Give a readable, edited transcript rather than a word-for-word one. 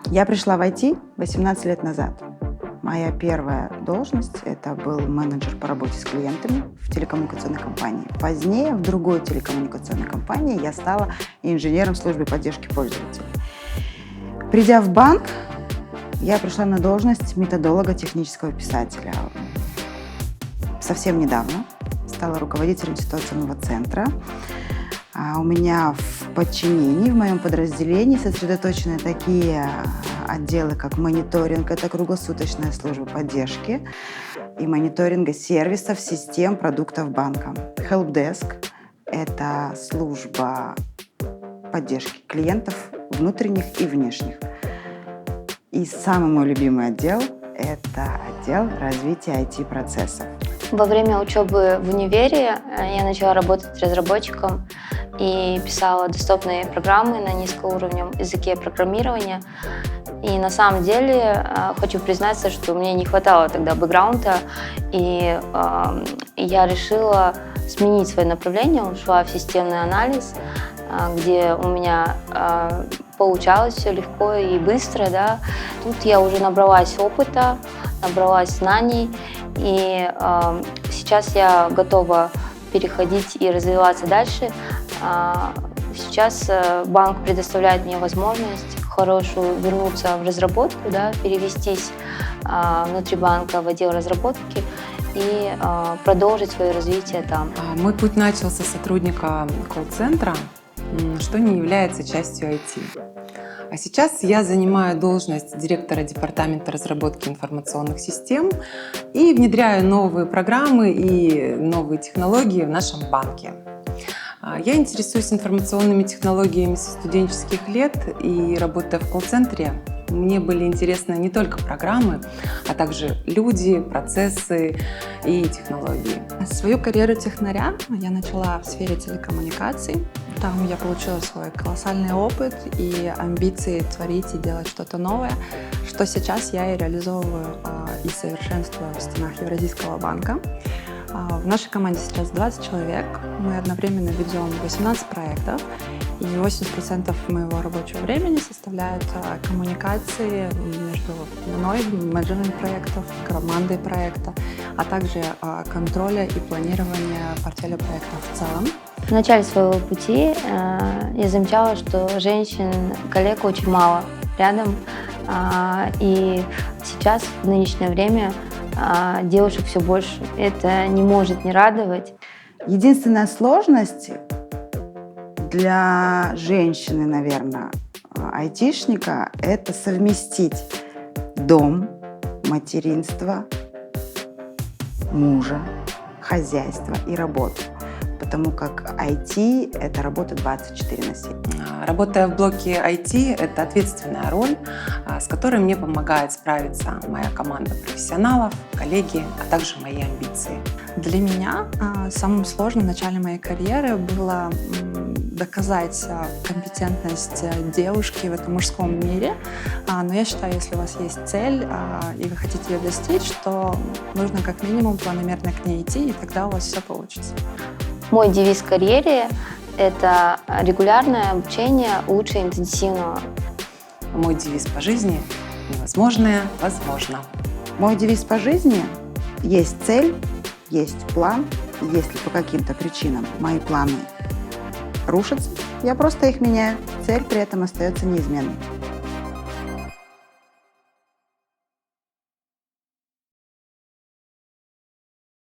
Я пришла в IT 18 лет назад. Моя первая должность – это был менеджер по работе с клиентами в телекоммуникационной компании. Позднее в другой телекоммуникационной компании я стала инженером службы поддержки пользователей. Придя в банк, я пришла на должность методолога технического писателя. Совсем недавно стала руководителем ситуационного центра. У меня в подчинении, в моем подразделении сосредоточены такие отделы, как мониторинг, это круглосуточная служба поддержки, и мониторинга сервисов, систем, продуктов банка. Helpdesk – это служба поддержки клиентов внутренних и внешних. И самый мой любимый отдел – это отдел развития IT-процессов. Во время учебы в универе я начала работать разработчиком и писала доступные программы на низкоуровневом языке программирования. И на самом деле хочу признаться, что мне не хватало тогда бэкграунда, и я решила сменить свое направление, ушла в системный анализ, где у меня получалось все легко и быстро. Да. Тут я уже набралась опыта, набралась знаний, и сейчас я готова переходить и развиваться дальше. Сейчас банк предоставляет мне возможность хорошую вернуться в разработку, да, перевестись внутри банка в отдел разработки и продолжить свое развитие там. Мой путь начался с сотрудника колл-центра, что не является частью IT. А сейчас я занимаю должность директора департамента разработки информационных систем и внедряю новые программы и новые технологии в нашем банке. Я интересуюсь информационными технологиями со студенческих лет, и работая в колл-центре, мне были интересны не только программы, а также люди, процессы и технологии. Свою карьеру технаря я начала в сфере телекоммуникаций. Там я получила свой колоссальный опыт и амбиции творить и делать что-то новое, что сейчас я и реализовываю и совершенствую в стенах Евразийского банка. В нашей команде сейчас 20 человек. Мы одновременно ведем 18 проектов, и 80% моего рабочего времени составляют коммуникации между мной, менеджерами проектов, командой проекта, а также контроля и планирования портфеля проектов в целом. В начале своего пути я замечала, что женщин, коллег очень мало рядом, и сейчас, в нынешнее время, девушек все больше. Это не может не радовать. Единственная сложность для женщины, наверное, айтишника – это совместить дом, материнство, мужа, хозяйство и работу. Потому как IT – это работа 24/7. Работая в блоке IT, это ответственная роль, с которой мне помогает справиться моя команда профессионалов, коллеги, а также мои амбиции. Для меня самым сложным в начале моей карьеры было доказать компетентность девушки в этом мужском мире. Но я считаю, если у вас есть цель и вы хотите ее достичь, то нужно как минимум планомерно к ней идти, и тогда у вас все получится. Мой девиз в карьере – это регулярное обучение лучше интенсивного. Мой девиз по жизни – невозможное возможно. Мой девиз по жизни – есть цель, есть план. Если по каким-то причинам мои планы рушатся, я просто их меняю. Цель при этом остается неизменной.